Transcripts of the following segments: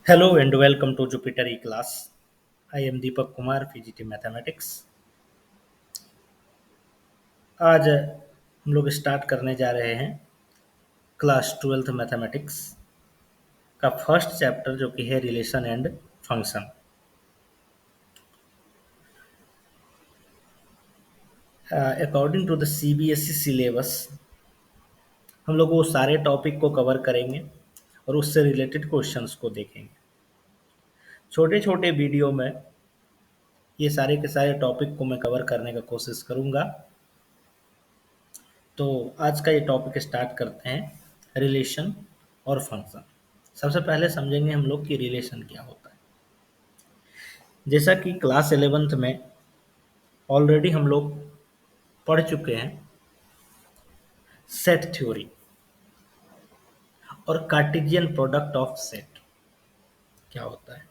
Hello and welcome to Jupiter E-Class. I am Deepak Kumar, PGT Mathematics. आज हम लोग start करने जा रहे हैं क्लास 12th मैथमेटिक्स का फर्स्ट चैप्टर जो कि है relation and function. According to the CBSE syllabus हम लोग वो सारे टॉपिक को कवर करेंगे और उससे रिलेटेड क्वेश्चंस को देखेंगे। छोटे छोटे वीडियो में ये सारे के सारे टॉपिक को मैं कवर करने का कोशिश करूँगा। तो आज का ये टॉपिक स्टार्ट करते हैं रिलेशन और फंक्शन। सबसे पहले समझेंगे हम लोग कि रिलेशन क्या होता है। जैसा कि क्लास 11th में ऑलरेडी हम लोग पढ़ चुके हैं सेट थ्योरी और कार्टेशियन प्रोडक्ट ऑफ सेट क्या होता है,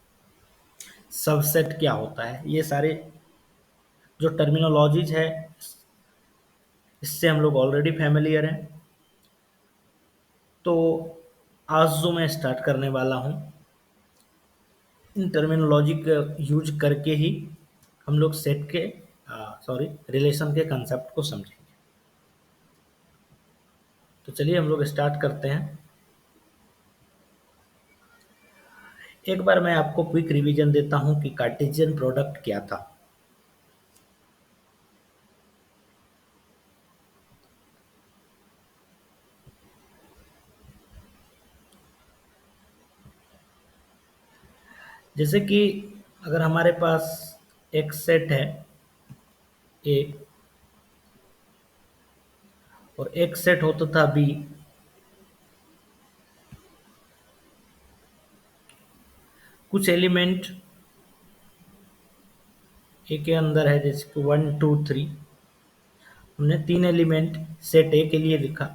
सबसेट क्या होता है, ये सारे जो टर्मिनोलॉजीज है इससे हम लोग ऑलरेडी फैमिलियर हैं। तो आज जो मैं स्टार्ट करने वाला हूँ इन टर्मिनोलॉजी का यूज करके ही हम लोग सेट के रिलेशन के कंसेप्ट को समझेंगे। तो चलिए हम लोग स्टार्ट करते हैं। एक बार मैं आपको क्विक रिवीजन देता हूं कि कार्टेशियन प्रोडक्ट क्या था। जैसे कि अगर हमारे पास एक सेट है ए और एक सेट होता था बी, कुछ एलिमेंट ए के अंदर है जैसे कि 1 2 3। हमने 3 एलिमेंट सेट ए के लिए लिखा,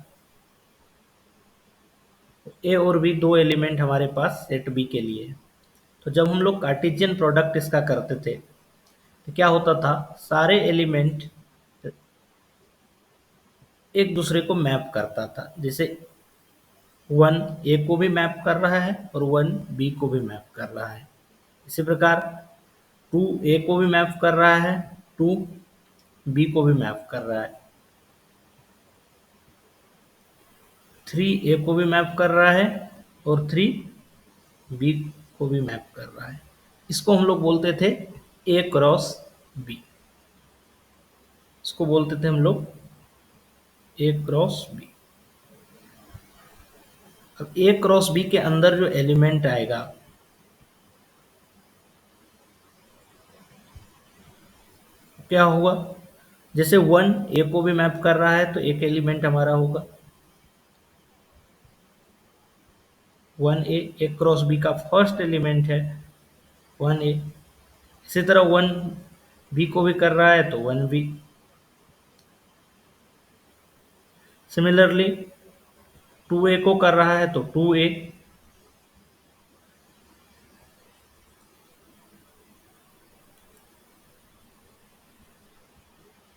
ए और बी 2 एलिमेंट हमारे पास सेट बी के लिए है। तो जब हम लोग कार्टेशियन प्रोडक्ट इसका करते थे तो क्या होता था, सारे एलिमेंट एक दूसरे को मैप करता था। जैसे 1 ए को भी मैप कर रहा है और 1 बी को भी मैप कर रहा है। इसी प्रकार 2 ए को भी मैप कर रहा है, 2 बी को भी मैप कर रहा है, 3 ए को भी मैप कर रहा है और 3 बी को भी मैप कर रहा है। इसको हम लोग बोलते थे ए क्रॉस बी। इसको बोलते थे हम लोग ए क्रॉस बी। अब ए क्रॉस बी के अंदर जो एलिमेंट आएगा क्या हुआ, जैसे 1 ए को भी मैप कर रहा है तो एक एलिमेंट हमारा होगा 1 ए। ए क्रॉस बी का फर्स्ट एलिमेंट है 1 ए। इसी तरह 1 बी को भी कर रहा है तो 1 बी। सिमिलरली 2 ए को कर रहा है तो 2 ए।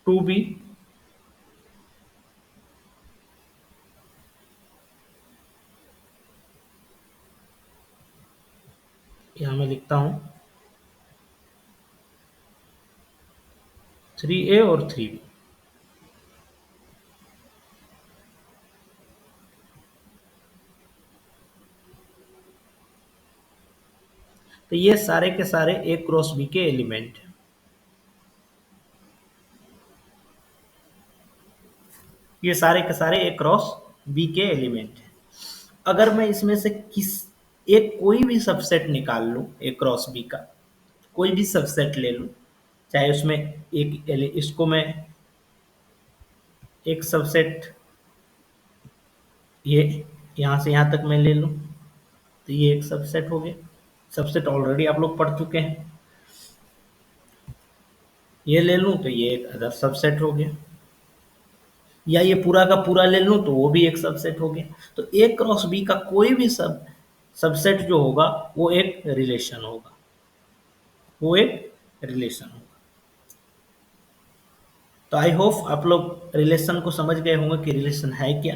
2 बी। यहाँ मैं लिखता हूँ 3 ए और 3 बी। तो ये सारे के सारे ए क्रॉस बी के एलिमेंट हैं। ये सारे के सारे ए क्रॉस बी के एलिमेंट हैं। अगर मैं इसमें से किस एक कोई भी सबसेट निकाल लूं ए क्रॉस बी का, कोई भी सबसेट ले लूं, चाहे उसमें इसको मैं एक सबसेट ये यहाँ से यहाँ तक मैं ले लूं तो ये एक सबसेट हो गया। सबसेट ऑलरेडी आप लोग पढ़ चुके हैं। ये ले लूं तो ये एक अदर सबसेट हो गया, या ये पूरा का पूरा ले लूं तो वो भी एक सबसेट हो गया। तो ए क्रॉस बी का कोई भी सबसेट जो होगा वो एक रिलेशन होगा, वो एक रिलेशन होगा। तो आई होप आप लोग रिलेशन को समझ गए होंगे कि रिलेशन है क्या।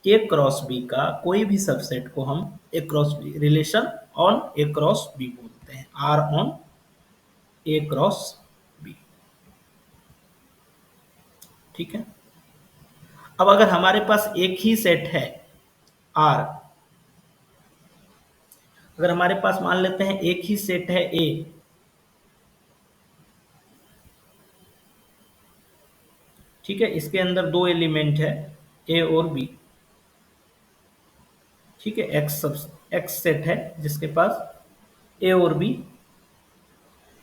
ए क्रॉस बी का कोई भी सबसेट को हम A cross B relation on A cross B बोलते हैं, R on A cross B. ठीक है। अब अगर हमारे पास एक ही सेट है आर, अगर हमारे पास मान लेते हैं एक ही सेट है ए, ठीक है, इसके अंदर दो एलिमेंट है ए और बी, ठीक है, एक्स सेट है जिसके पास ए और बी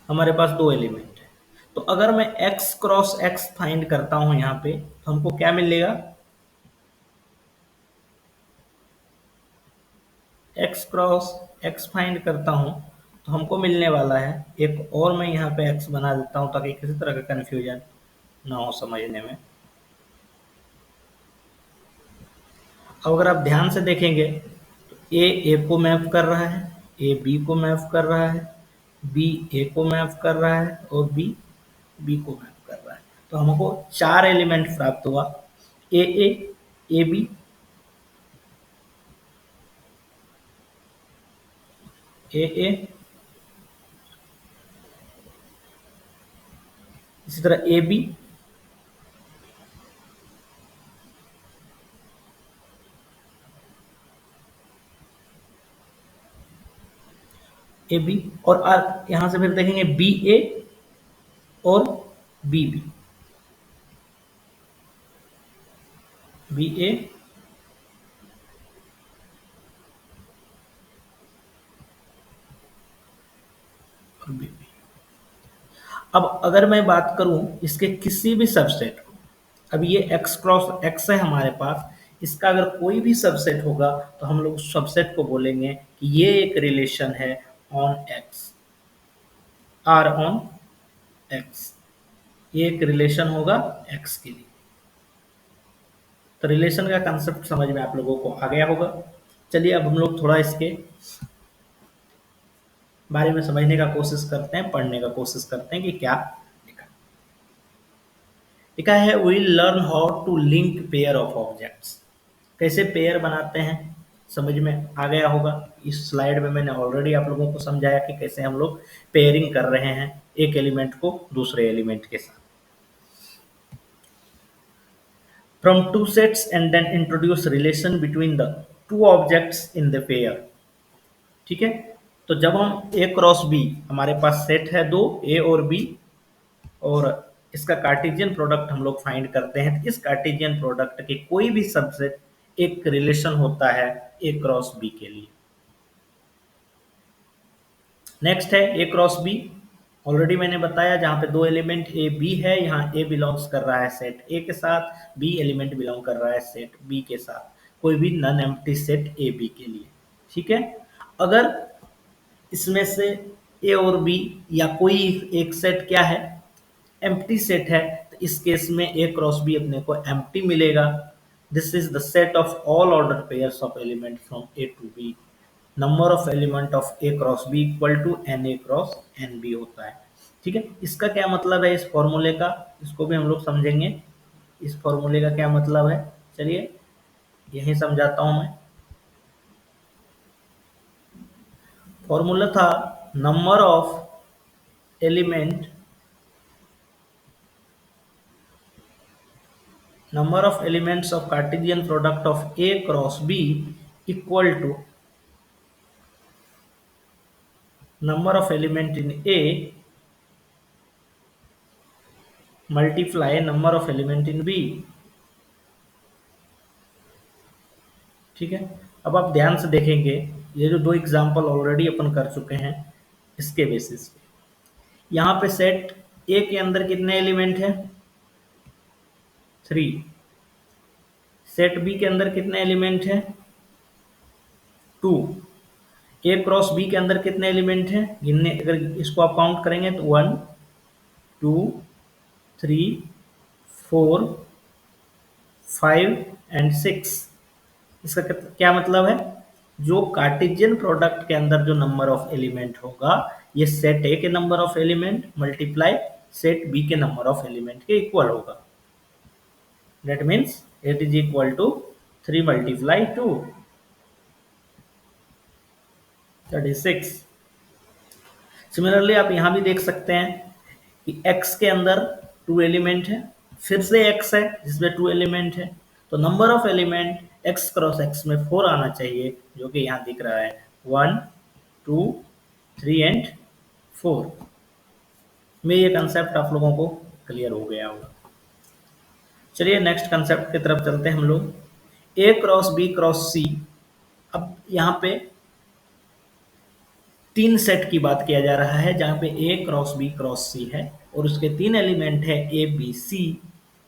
हमारे पास दो एलिमेंट है। तो अगर मैं एक्स क्रॉस एक्स फाइंड करता हूं यहां पे, तो हमको क्या मिलेगा, एक्स क्रॉस एक्स फाइंड करता हूं तो हमको मिलने वाला है, एक और मैं यहाँ पे एक्स बना देता हूं ताकि किसी तरह का कंफ्यूजन ना हो समझने में। अब अगर आप ध्यान से देखेंगे तो ए को मैप कर रहा है, ए बी को मैप कर रहा है, बी ए को मैप कर रहा है और बी बी को मैप कर रहा है। तो हमको चार एलिमेंट प्राप्त हुआ, ए बी, ए इसी तरह ए बी, ए बी, और यहां से फिर देखेंगे बी ए और बी बी, बी ए और बी बी। अब अगर मैं बात करूं इसके किसी भी सबसेट को, अब ये एक्स क्रॉस एक्स है हमारे पास, इसका अगर कोई भी सबसेट होगा तो हम लोग सबसेट को बोलेंगे कि ये एक रिलेशन है on X, R on X, ये एक रिलेशन होगा एक्स के लिए। तो रिलेशन का कंसेप्ट समझ में आप लोगों को आ गया होगा। चलिए अब हम लोग थोड़ा इसके बारे में समझने का कोशिश करते हैं, पढ़ने का कोशिश करते हैं कि क्या लिखा लिखा है। We learn how to link pair of objects, कैसे पेयर बनाते हैं समझ में आ गया होगा। इस स्लाइड में मैंने ऑलरेडी आप लोगों को समझाया कि कैसे हम लोग पेयरिंग कर रहे हैं एक एलिमेंट को दूसरे एलिमेंट के साथ, from two sets and then introduce relation between the two objects in the pair। ठीक है। तो जब हम ए क्रॉस बी, हमारे पास सेट है दो ए और बी, और इसका कार्टेशियन प्रोडक्ट हम लोग फाइंड करते हैं, तो इस कार्टेशियन प्रोडक्ट के कोई भी सबसेट एक रिलेशन होता है ए क्रॉस बी के लिए। नेक्स्ट है ए क्रॉस बी, ऑलरेडी मैंने बताया जहां पे दो एलिमेंट ए बी है, यहाँ ए बिलोंग्स कर रहा है सेट ए के साथ, बी एलिमेंट बिलोंग कर रहा है सेट बी के साथ, कोई भी non empty set A B के लिए। ठीक है। अगर इसमें से ए और बी या कोई एक सेट क्या है, एम्प्टी सेट है, तो इस केस में ए क्रॉस बी अपने को एम्प्टी मिलेगा। This is the set of all order pairs of element from A to B. Number of element of A cross B equal to N A cross N B होता है। ठीक है। इसका क्या मतलब है इस फॉर्मूले का, इसको भी हम लोग समझेंगे। इस फॉर्मूले का क्या मतलब है, चलिए यही समझाता हूं मैं। फॉर्मूला था number of element, number of elements of Cartesian product of A cross B equal to number of element in A multiply number of element in B। ठीक है। अब आप ध्यान से देखेंगे, ये जो दो एग्जाम्पल ऑलरेडी अपन कर चुके हैं इसके बेसिस पे, यहाँ पे सेट ए के अंदर कितने एलिमेंट हैं, 3। सेट बी के अंदर कितने एलिमेंट हैं, 2। ए क्रॉस बी के अंदर कितने एलिमेंट हैं, गिनने अगर इसको आप काउंट करेंगे तो 1 2 3 4 5 एंड 6। इसका क्या मतलब है, जो कार्टेशियन प्रोडक्ट के अंदर जो नंबर ऑफ एलिमेंट होगा, ये सेट ए के number of element multiply set B के नंबर ऑफ एलिमेंट के इक्वल होगा। That means it is equal to 3 multiply 2 that is 6। Similarly आप यहां भी देख सकते हैं कि x के अंदर 2 एलिमेंट है, फिर से x है जिसमें 2 एलिमेंट है, तो number of element x cross x में 4 आना चाहिए, जो कि यहां दिख रहा है 1 2 3 एंड 4 में। ये कंसेप्ट आप लोगों को क्लियर हो गया होगा। चलिए नेक्स्ट कंसेप्ट की तरफ चलते हैं हम लोग। a cross b cross c। अब यहाँ पे 3 सेट की बात किया जा रहा है, जहाँ पे a cross b cross c है और उसके 3 एलिमेंट है a b c,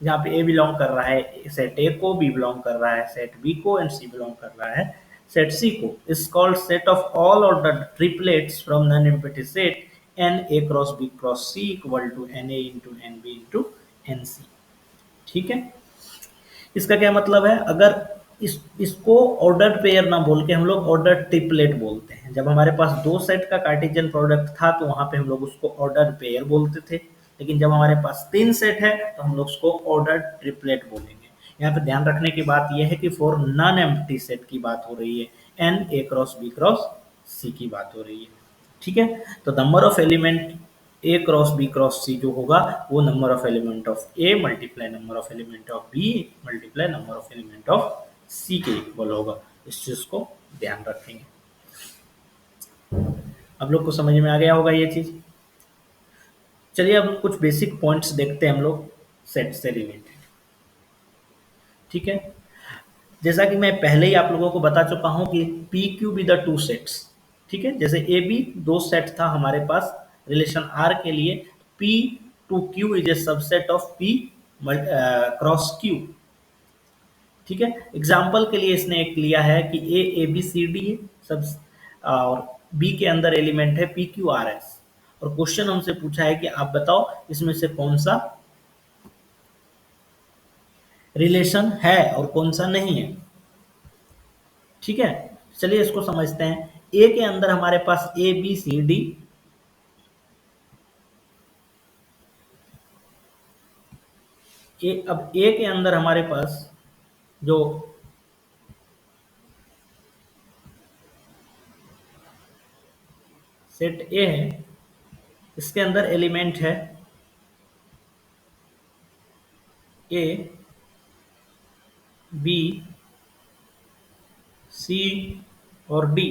जहाँ पे a बिलोंग कर रहा है सेट a को, b बिलोंग कर रहा है सेट b को एंड c बिलोंग कर रहा है सेट c को। Is called set of all order triplets from non empty set n a cross b cross c equal to na into nb into nc। ठीक है, इसका क्या मतलब है? अगर इसको ऑर्डर पेयर ना बोल के हम लोग ऑर्डर ट्रिपलेट बोलते हैं। जब हमारे पास 2 सेट का कार्टेशियन प्रोडक्ट था तो वहां पे हम लोग उसको ऑर्डर पेयर बोलते थे, लेकिन जब हमारे पास 3 सेट है तो हम लोग उसको ऑर्डर ट्रिपलेट बोलेंगे। यहाँ पे ध्यान रखने की बात यह है कि फॉर नॉन एम्प्टी सेट की बात हो रही है, n A cross B cross C की बात हो रही है। ठीक है, तो number of element A cross B cross C जो होगा वो number of element of A multiply number of element of B multiply number of element of C के इक्वल होगा। इस चीज को ध्यान रखेंगे। आप लोग को समझ में आ गया होगा ये चीज। चलिए अब कुछ बेसिक पॉइंट्स देखते हैं हम लोग सेट से रिलेटेड। ठीक है, जैसा कि मैं पहले ही आप लोगों को बता चुका हूं कि P Q be the 2 sets. ठीक है, जैसे ए बी 2 सेट था हमारे पास रिलेशन आर के लिए, P to Q is a subset of P cross Q. ठीक है, एग्जाम्पल के लिए इसने एक लिया है कि ए बी सी डी है सब, और बी के अंदर एलिमेंट है पी क्यू आर एस, और क्वेश्चन हमसे पूछा है कि आप बताओ इसमें से कौन सा रिलेशन है और कौन सा नहीं है। ठीक है, चलिए इसको समझते हैं। ए के अंदर हमारे पास ए बी सी डी, अब ए के अंदर हमारे पास जो सेट ए है इसके अंदर एलिमेंट है ए बी सी और डी।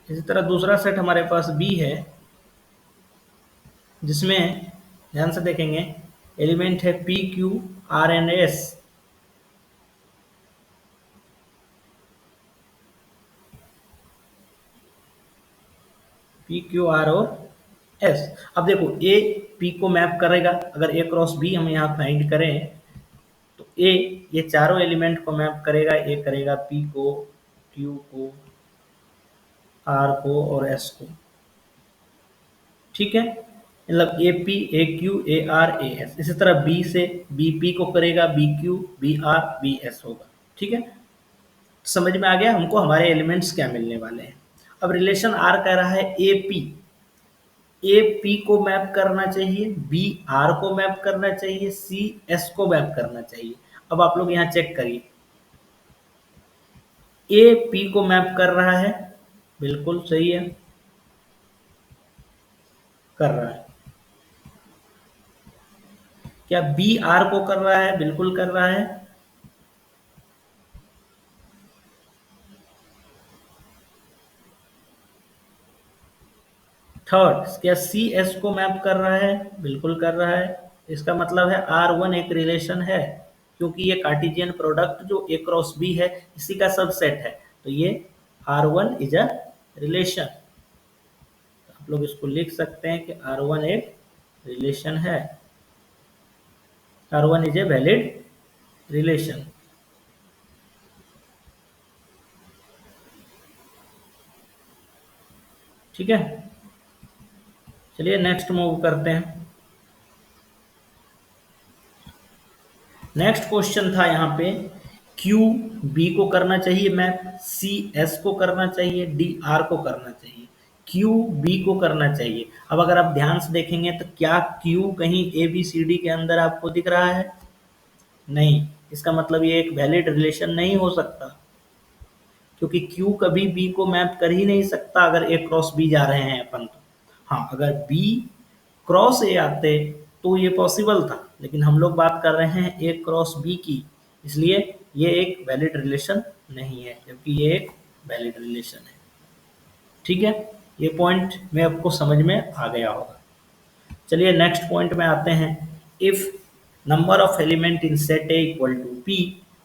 इसी तरह दूसरा सेट हमारे पास बी है, जिसमें ध्यान से देखेंगे एलिमेंट है P Q R and S. P Q R और एस। अब देखो ए पी को मैप करेगा, अगर ए क्रॉस बी हम यहाँ फाइंड करें तो ए ये चारों एलिमेंट को मैप करेगा। ए करेगा पी को, क्यू को, आर को और एस को। ठीक है, मतलब A P A Q A R A S. इसी तरह बी से बी पी को करेगा, B Q B R B S होगा। ठीक है, समझ में आ गया हमको हमारे एलिमेंट्स क्या मिलने वाले हैं। अब रिलेशन आर कह रहा है ए पी को मैप करना चाहिए, बी आर को मैप करना चाहिए, सी एस को मैप करना चाहिए। अब आप लोग यहाँ चेक करिए, ए पी को मैप कर रहा है, बिल्कुल सही है, कर रहा है। क्या बी आर को कर रहा है? बिल्कुल कर रहा है। थर्ड, क्या सी एस को मैप कर रहा है? बिल्कुल कर रहा है। इसका मतलब है आर वन एक रिलेशन है, क्योंकि ये कार्टेशियन प्रोडक्ट जो ए क्रॉस बी है इसी का सबसेट है, तो ये R one is a relation. आप लोग इसको लिख सकते हैं कि आर वन एक रिलेशन है, R one is a valid relation. ठीक है, चलिए नेक्स्ट मूव करते हैं। नेक्स्ट क्वेश्चन था यहाँ पे, क्यू बी को करना चाहिए मैप, सी एस को करना चाहिए, डी आर को करना चाहिए। क्यू बी को करना चाहिए। अब अगर आप ध्यान से देखेंगे तो क्या क्यू कहीं ए बी सी डी के अंदर आपको दिख रहा है? नहीं, इसका मतलब ये एक वैलिड रिलेशन नहीं हो सकता, क्योंकि Q कभी B को मैप कर ही नहीं सकता अगर A क्रॉस B जा रहे हैं अपन तो। हाँ, अगर B क्रॉस A आते तो ये पॉसिबल था, लेकिन हम लोग बात कर रहे हैं A क्रॉस B की, इसलिए ये एक वैलिड रिलेशन नहीं है, जबकि ये एक वैलिड रिलेशन है। ठीक है, ये पॉइंट में आपको समझ में आ गया होगा। चलिए नेक्स्ट पॉइंट में आते हैं। If number of element in set A equal to P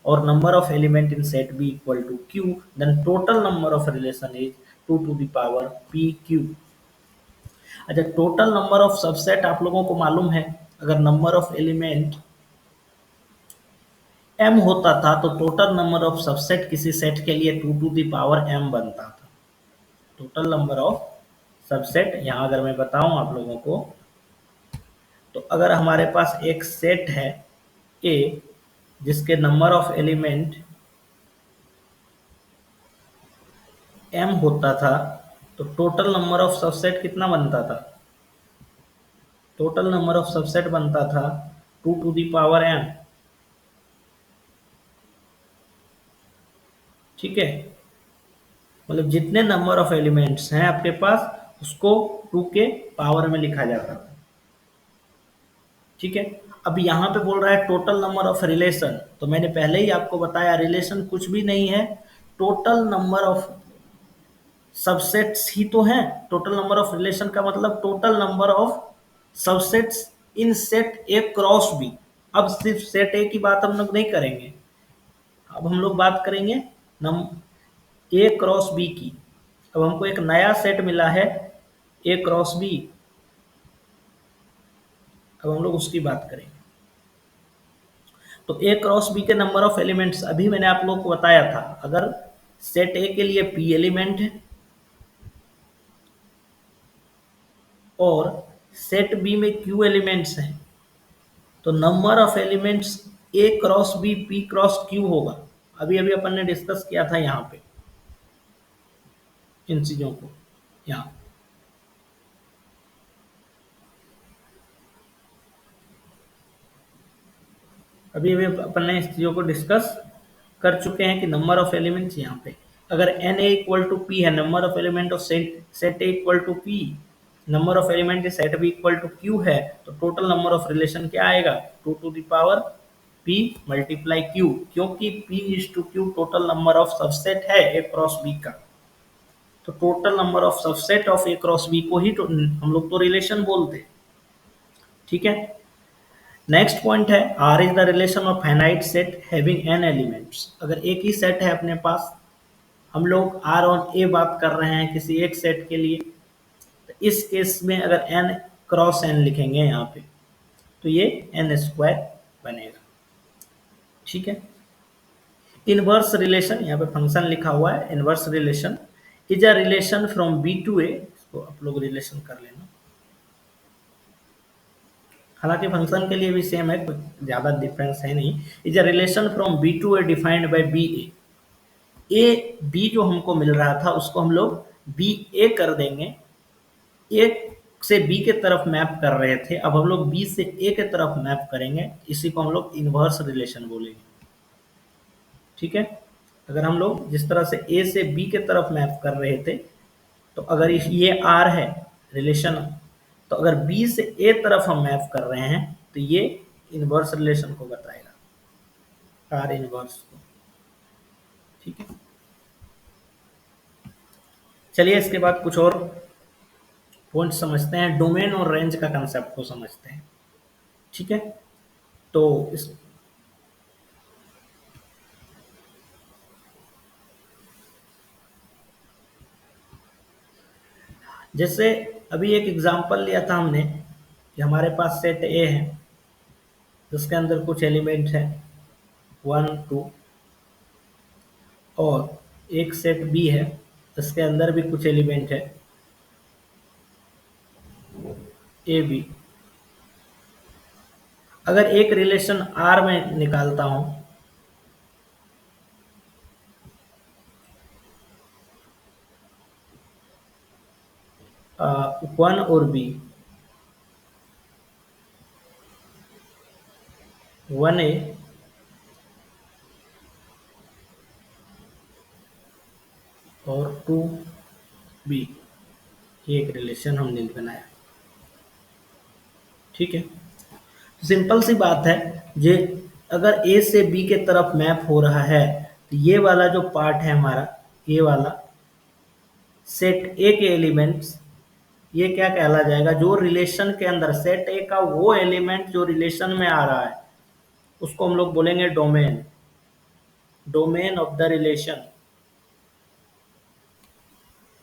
और number of element in set B equal to Q, then total number of relation is 2 to the power P Q. अच्छा, total number of subset आप लोगों को मालूम है, अगर number of element m होता था तो टोटल नंबर ऑफ सबसेट किसी सेट के लिए 2 टू द पावर m बनता था। टोटल नंबर ऑफ सबसेट, यहाँ अगर मैं बताऊं आप लोगों को, तो अगर हमारे पास एक सेट है A जिसके नंबर ऑफ एलिमेंट m होता था, तो टोटल नंबर ऑफ सबसेट कितना बनता था? टोटल नंबर ऑफ सबसेट बनता था 2 टू द पावर m। ठीक है, मतलब जितने नंबर ऑफ एलिमेंट्स हैं आपके पास उसको 2 के पावर में लिखा जाता था। ठीक है, अब यहाँ पे बोल रहा है टोटल नंबर ऑफ रिलेशन, तो मैंने पहले ही आपको बताया रिलेशन कुछ भी नहीं है, टोटल नंबर ऑफ सबसेट्स ही तो हैं। टोटल नंबर ऑफ रिलेशन का मतलब total number of subsets in set A cross B. अब सिर्फ सेट ए की बात हम लोग नहीं करेंगे, अब हम लोग बात करेंगे नम ए क्रॉस बी की। अब हमको एक नया सेट मिला है ए क्रॉस बी, अब हम लोग उसकी बात करेंगे। तो ए क्रॉस बी के नंबर ऑफ एलिमेंट्स अभी मैंने आप लोग को बताया था, अगर सेट ए के लिए पी एलिमेंट है और सेट बी में क्यू एलिमेंट्स हैं, तो number of elements A cross B P cross Q होगा। अभी अभी अपन ने डिस्कस किया था यहाँ पे इन चीजों को। यहाँ अभी अभी अपन ने इस चीजों को डिस्कस कर चुके हैं कि नंबर ऑफ एलिमेंट्स यहाँ पे, अगर n A equal to P है, number of element of set set A equal to P, number of element set B equal to Q है, तो टोटल नंबर ऑफ रिलेशन क्या आएगा? 2 to the power P multiply Q, क्योंकि P is to Q total number of subset है A cross B का, तो total number of subset of A cross B को ही हम लोग तो रिलेशन बोलते हैं। ठीक है, नेक्स्ट पॉइंट है R is the relation of finite set having N elements. अगर एक ही सेट है अपने पास, हम लोग आर और ए बात कर रहे हैं किसी एक सेट के लिए, तो इस केस में अगर एन क्रॉस एन लिखेंगे यहाँ पे, तो ये एन स्क्वायर बनेगा। ठीक है, इनवर्स रिलेशन, यहाँ पे फंक्शन लिखा हुआ है inverse relation, is a relation from B to A, इसको आप लोग रिलेशन कर लेना, हालांकि फंक्शन के लिए भी सेम है, कुछ ज़्यादा डिफरेंस है नहीं। Is a relation from B to A defined by B A. A B जो हमको मिल रहा था उसको हम लोग बी ए कर देंगे, ए से बी के तरफ मैप कर रहे थे, अब हम लोग बी से ए के तरफ मैप करेंगे, इसी को हम लोग इनवर्स रिलेशन बोलेंगे। ठीक है, अगर हम लोग जिस तरह से ए से बी के तरफ मैप कर रहे थे, तो अगर ये आर है रिलेशन, तो अगर बी से ए तरफ हम मैप कर रहे हैं तो ये इनवर्स रिलेशन को बताएगा, आर इनवर्स को। ठीक है, चलिए इसके बाद कुछ और पॉइंट समझते हैं, डोमेन और रेंज का कंसेप्ट को समझते हैं। ठीक है, तो इस जैसे अभी एक एग्जांपल लिया था हमने कि हमारे पास सेट ए है जिसके अंदर कुछ एलिमेंट है 1 2, और एक सेट बी है जिसके अंदर भी कुछ एलिमेंट है ए बी। अगर एक रिलेशन आर में निकालता हूं, वन और बी, वन ए और टू बी, ये एक रिलेशन हमने बनाया। ठीक है, सिंपल सी बात है। ये अगर ए से बी के तरफ मैप हो रहा है तो ये वाला जो पार्ट है हमारा, ये वाला सेट ए के एलिमेंट्स, ये क्या कहला जाएगा, जो रिलेशन के अंदर सेट ए का वो एलिमेंट जो रिलेशन में आ रहा है उसको हम लोग बोलेंगे domain, domain of the relation,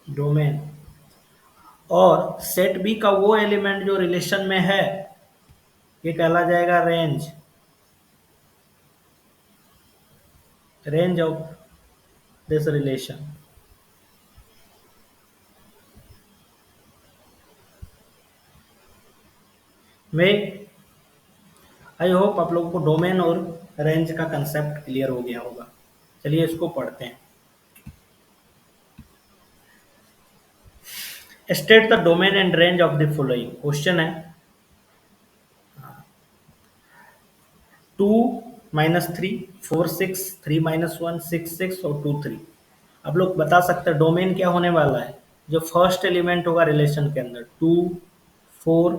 domain. और सेट बी का वो एलिमेंट जो रिलेशन में है ये कहला जाएगा range, range of this relation. में आई होप आप लोगों को डोमेन और रेंज का कंसेप्ट क्लियर हो गया होगा। चलिए इसको पढ़ते हैं। State the domain and range of the following. Question है 2 - 3 4 6 3 - 1 6 6 और 2 3। आप लोग बता सकते हैं डोमेन क्या होने वाला है, जो फर्स्ट एलिमेंट होगा रिलेशन के अंदर 2 4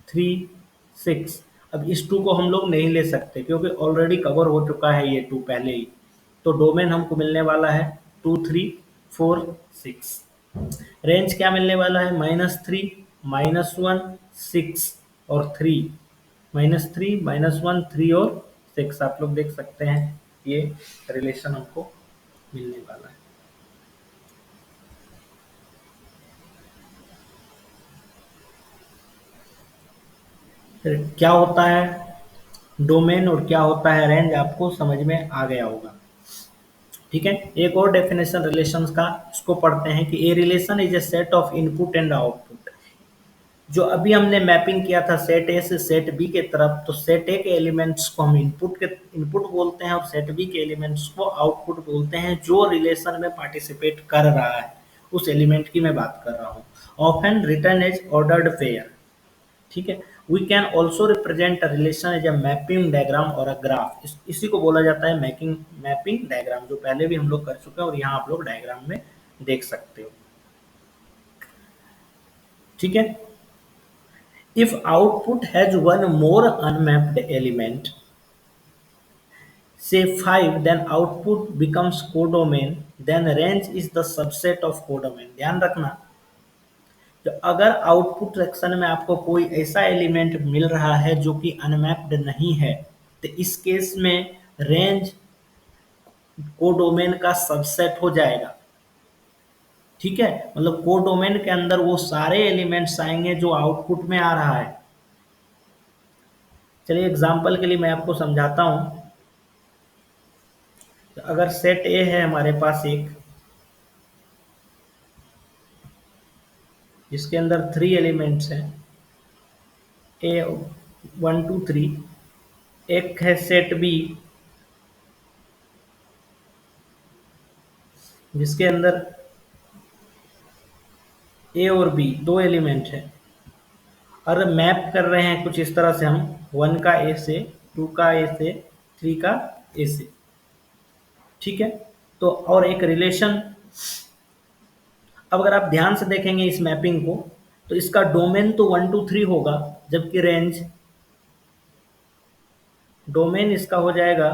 3 6। अब इस 2 को हम लोग नहीं ले सकते क्योंकि ऑलरेडी कवर हो चुका है ये 2 पहले ही। तो डोमेन हमको मिलने वाला है 2 3 4 6। रेंज क्या मिलने वाला है -3 -1 6 और 3, -3 -1 3 और 6। आप लोग देख सकते हैं ये रिलेशन हमको मिलने वाला है। फिर क्या होता है डोमेन और क्या होता है रेंज, आपको समझ में आ गया होगा। ठीक है, एक और डेफिनेशन रिलेशंस का, इसको पढ़ते हैं कि a relation is a set of input and output. जो अभी हमने मैपिंग किया था सेट ए से सेट बी के तरफ, तो सेट ए के एलिमेंट्स को हम इनपुट बोलते हैं और सेट बी के एलिमेंट्स को आउटपुट बोलते हैं। जो रिलेशन में पार्टिसिपेट कर रहा है उस एलिमेंट की मैं बात कर रहा हूँ। Often return as ordered pair. ठीक है, we can also represent a relation as a mapping diagram or a graph. इसी को बोला जाता है मैपिंग डायग्राम, जो पहले भी हम लोग कर चुके हैं और यहाँ आप लोग डायग्राम में देख सकते हो। ठीक है, if output has one more unmapped element, say 5, then output becomes codomain, then range is the subset of codomain। ध्यान रखना, तो अगर आउटपुट सेक्शन में आपको कोई ऐसा एलिमेंट मिल रहा है जो कि अनमैप्ड नहीं है, तो इस केस में रेंज कोडोमेन का सबसेट हो जाएगा। ठीक है, मतलब कोडोमेन के अंदर वो सारे एलिमेंट्स आएंगे जो आउटपुट में आ रहा है। चलिए एग्जांपल के लिए मैं आपको समझाता हूं। तो अगर सेट ए है हमारे पास एक, जिसके अंदर 3 एलिमेंट्स हैं, ए 1 2 3। एक है सेट बी जिसके अंदर ए और बी 2 एलिमेंट है, और मैप कर रहे हैं कुछ इस तरह से हम 1 का ए से, 2 का ए से, 3 का ए से। ठीक है, तो और एक रिलेशन, अब अगर आप ध्यान से देखेंगे इस मैपिंग को, तो इसका डोमेन तो 1 2 3 होगा, जबकि रेंज, डोमेन इसका हो जाएगा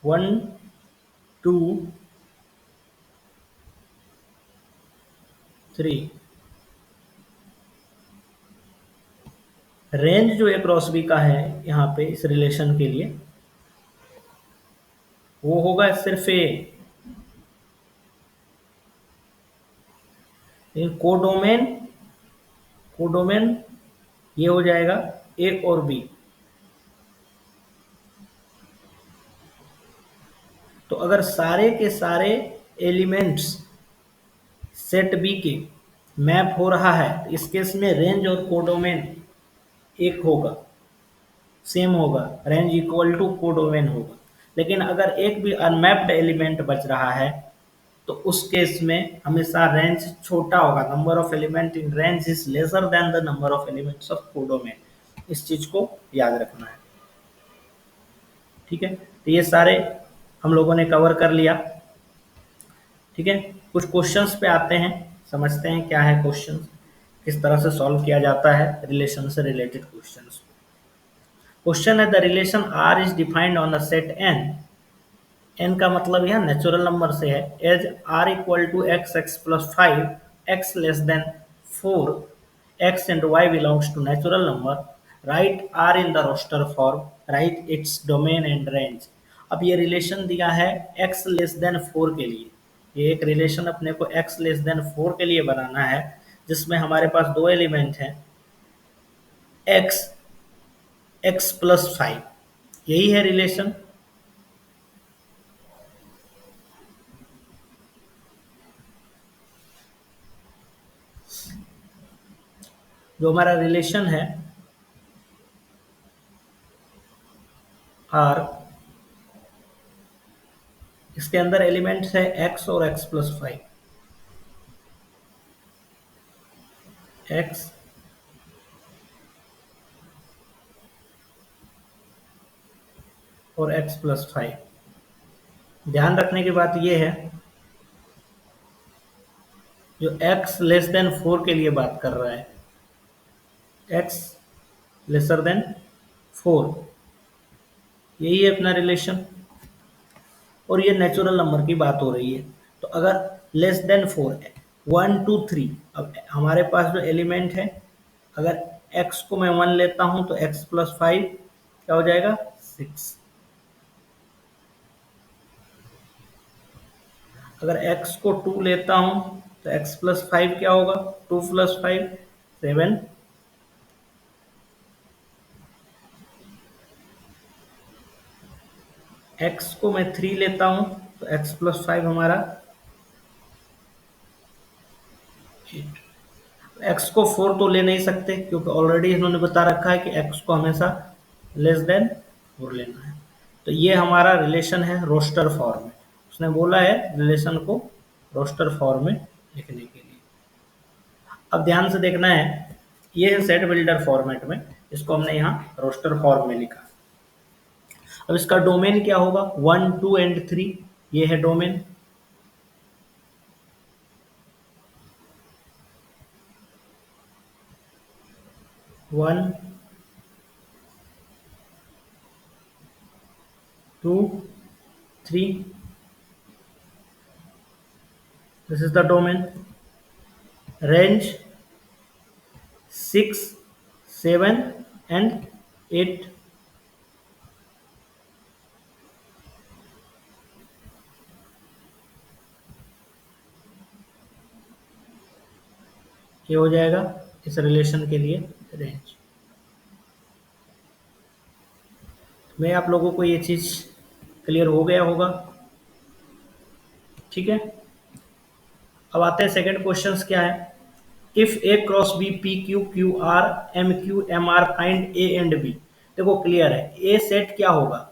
1 2 3। रेंज जो ए क्रॉस बी का है यहाँ पे इस रिलेशन के लिए, वो होगा सिर्फ ए। लेकिन कोडोमेन, कोडोमेन ये हो जाएगा ए और बी। तो अगर सारे के सारे एलिमेंट्स सेट बी के मैप हो रहा है तो इस केस में रेंज और कोडोमेन एक होगा, सेम होगा, रेंज इक्वल टू कोडोमेन होगा। लेकिन अगर एक भी अनमैप्ड एलिमेंट बच रहा है तो उस केस में हमेशा रेंज छोटा होगा। Number of element in range is lesser than the number of elements of codomain. इस चीज को याद रखना है। ठीक है, तो ये सारे हम लोगों ने कवर कर लिया। ठीक है, कुछ क्वेश्चंस पे आते हैं, समझते हैं क्या है क्वेश्चन, किस तरह से सॉल्व किया जाता है रिलेशन से रिलेटेड क्वेश्चंस। क्वेश्चन है the relation R is defined on the set N. N का मतलब यहाँ नेचुरल नंबर से है। As R equal to X X plus five, X less than four, X and Y belongs to natural number, write R in the roster form, write its domain and range. अब ये relation दिया है x less than four के लिए। ये एक relation अपने को एक्स लेस देन फोर के लिए बनाना है, जिसमें हमारे पास दो एलिमेंट हैं, एक्स एक्स प्लस फाइव, यही है रिलेशन। जो हमारा रिलेशन है आर, इसके अंदर एलिमेंट्स है एक्स और एक्स प्लस फाइव, एक्स और एक्स प्लस फाइव। ध्यान रखने की बात यह है, जो एक्स लेस देन फोर के लिए बात कर रहा है, एक्स लेसर देन फोर, यही है अपना रिलेशन। और ये नेचुरल नंबर की बात हो रही है, तो अगर less than four, one two three, अब हमारे पास जो एलिमेंट है, अगर x को मैं वन लेता हूं तो x प्लस फाइव क्या हो जाएगा, सिक्स। अगर x को टू लेता हूं तो x प्लस फाइव क्या होगा, two plus five seven. x को मैं थ्री लेता हूं तो x प्लस फाइव हमारा एट। x को फोर तो ले नहीं सकते, क्योंकि ऑलरेडी इन्होंने बता रखा है कि x को हमेशा लेस देन फोर लेना है। तो ये हमारा रिलेशन है रोस्टर फॉर्म में। उसने बोला है रिलेशन को रोस्टर फॉर्म में लिखने के लिए। अब ध्यान से देखना है, ये है सेट बिल्डर फॉर्मेट में, इसको हमने यहाँ रोस्टर फॉर्म में लिखा। अब इसका डोमेन क्या होगा, वन टू एंड थ्री, ये है domain. One two three, this is the domain. Range six seven and eight, ये हो जाएगा इस रिलेशन के लिए रेंज। मैं आप लोगों को ये चीज क्लियर हो गया होगा, ठीक है। अब आते हैं सेकंड क्वेश्चन क्या है, if A cross B P Q Q R M Q M R find A and B. देखो क्लियर है, ए सेट क्या होगा,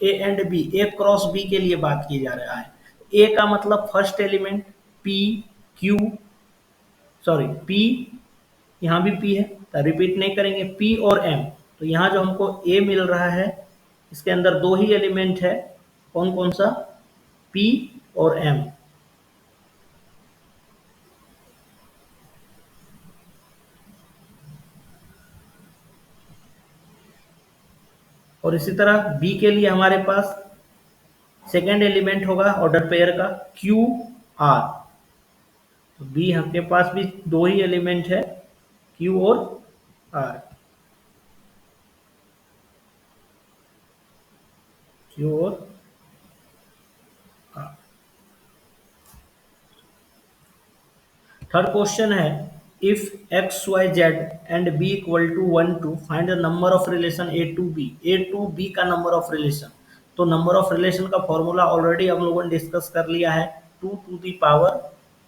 A and B, A cross B के लिए बात की जा रहा है। ए का मतलब first element, P Q, sorry P, यहाँ भी पी है तो रिपीट नहीं करेंगे, पी और एम। तो यहाँ जो हमको ए मिल रहा है, इसके अंदर दो ही एलिमेंट है, कौन कौन सा, पी और एम। और इसी तरह बी के लिए हमारे पास सेकेंड एलिमेंट होगा ऑर्डर पेयर का क्यू आर। तो बी के पास भी दो ही एलिमेंट है, क्यू और आर, क्यू और आर। थर्ड क्वेश्चन है, if X Y Z and B equal to one two find the number of relation A to B. A to B का नंबर ऑफ रिलेशन, तो number of relation का formula already हम लोगों ने discuss कर लिया है, to to the power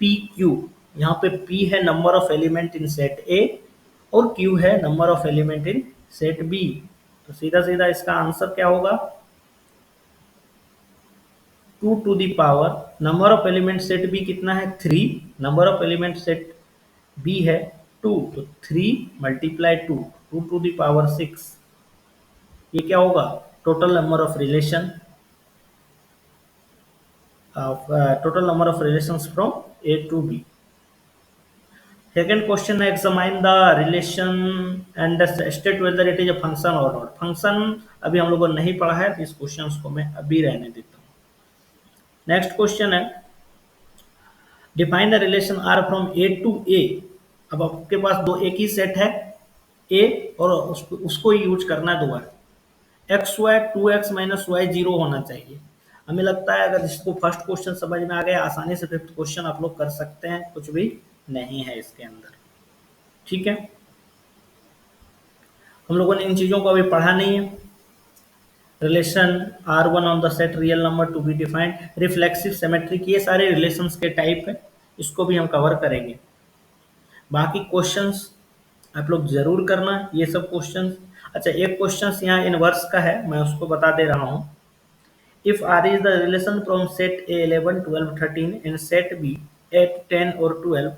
P Q. यहाँ पे पी है number of element in set A और क्यू है number of element in set B. तो सीधा सीधा इसका आंसर क्या होगा, two to the power number of element set B कितना है, three, number of element set B है टू, तो three multiply two, two to the power six, ये क्या होगा total number of relations from A to B. Second question है examine the relation and state whether it is a function or not. Function अभी हम लोगों ने नहीं पढ़ा है, तो इस क्वेश्चंस को मैं अभी रहने देता हूँ. नेक्स्ट क्वेश्चन है define the relation R from A to A. अब आपके पास दो एक ही सेट है ए और उसको यूज करना है दोबारा. X Y 2x minus Y 0 होना चाहिए. हमें लगता है अगर इसको फर्स्ट क्वेश्चन समझ में आ गया आसानी से फिफ्थ क्वेश्चन आप लोग कर सकते हैं, कुछ भी नहीं है इसके अंदर. ठीक है, हम लोगों ने इन चीज़ों को अभी पढ़ा नहीं है. Relation R1 on the set real number to be defined, reflexive symmetric, ये सारे रिलेशंस के टाइप है, इसको भी हम कवर करेंगे. बाकी क्वेश्चंस आप लोग जरूर करना ये सब क्वेश्चंस. अच्छा, एक क्वेश्चंस यहाँ इनवर्स का है, मैं उसको बता दे रहा हूँ. If R is the relation from set A 11, 12, 13 and set B 8, 10 or 12,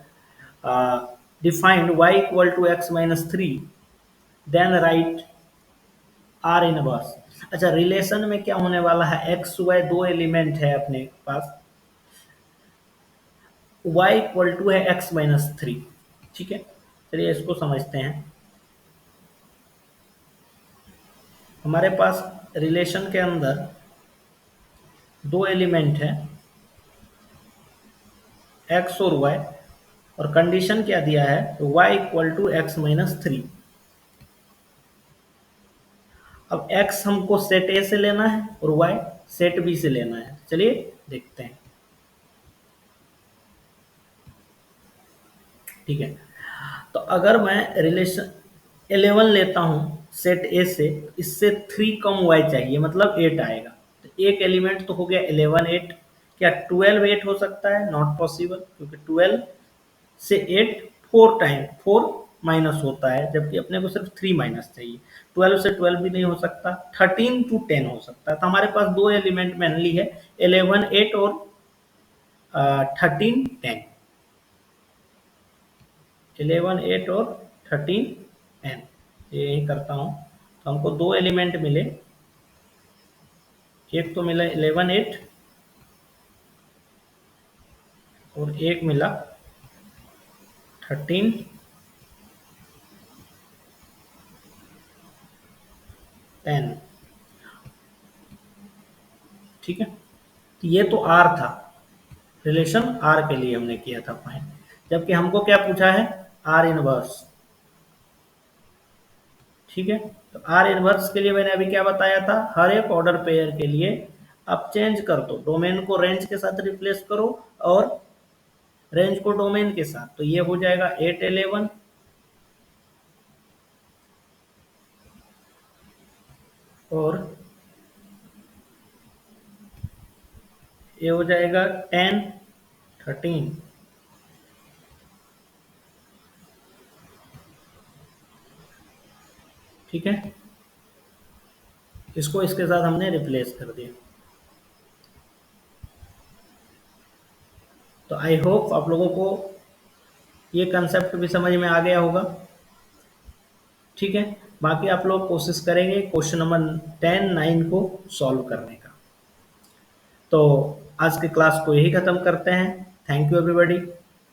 defined y equal to x minus 3, then write R inverse. अच्छा, रिलेशन में क्या होने वाला है, एक्स वाई दो एलिमेंट है अपने पास, y इक्वल टू है x माइनस 3. ठीक है, चलिए इसको समझते हैं. हमारे पास रिलेशन के अंदर दो एलिमेंट है x और y, और कंडीशन क्या दिया है, y equal to X minus 3. अब x हमको सेट A से लेना है और y सेट B से लेना है. चलिए देखते हैं. ठीक है, तो अगर मैं रिलेशन 11 लेता हूं सेट A से, इससे 3 कम y चाहिए, मतलब 8 आएगा. तो एक एलिमेंट तो हो गया 11 8. क्या 12 8 हो सकता है? नॉट पॉसिबल, क्योंकि 12 से 8 4 माइनस होता है, जबकि अपने को सिर्फ 3 माइनस चाहिए. 12 से 12 भी नहीं हो सकता. 13 टू 10 हो सकता है. तो हमारे पास दो एलिमेंट मेनली है, 11 8 और 13 10. 11 8 और 13 10, यही करता हूँ. तो हमको दो एलिमेंट मिले, एक तो मिला 11 8 और एक मिला 13 10. ठीक है, तो ये तो R था, रिलेशन R के लिए हमने किया था फाइंड. जबकि हमको क्या पूछा है, R इनवर्स. ठीक है, तो R इनवर्स के लिए मैंने अभी क्या बताया था, हर एक ऑर्डर पेयर के लिए आप चेंज कर दो, डोमेन को रेंज के साथ रिप्लेस करो और रेंज को डोमेन के साथ. तो ये हो जाएगा 8 11 और ये हो जाएगा 10 13. ठीक है, इसको इसके साथ हमने रिप्लेस कर दिया. तो आई होप आप लोगों को ये कंसेप्ट भी समझ में आ गया होगा. ठीक है, बाकी आप लोग कोशिश करेंगे क्वेश्चन नंबर 10 9 को सॉल्व करने का. तो आज के क्लास को यही खत्म करते हैं. Thank you everybody.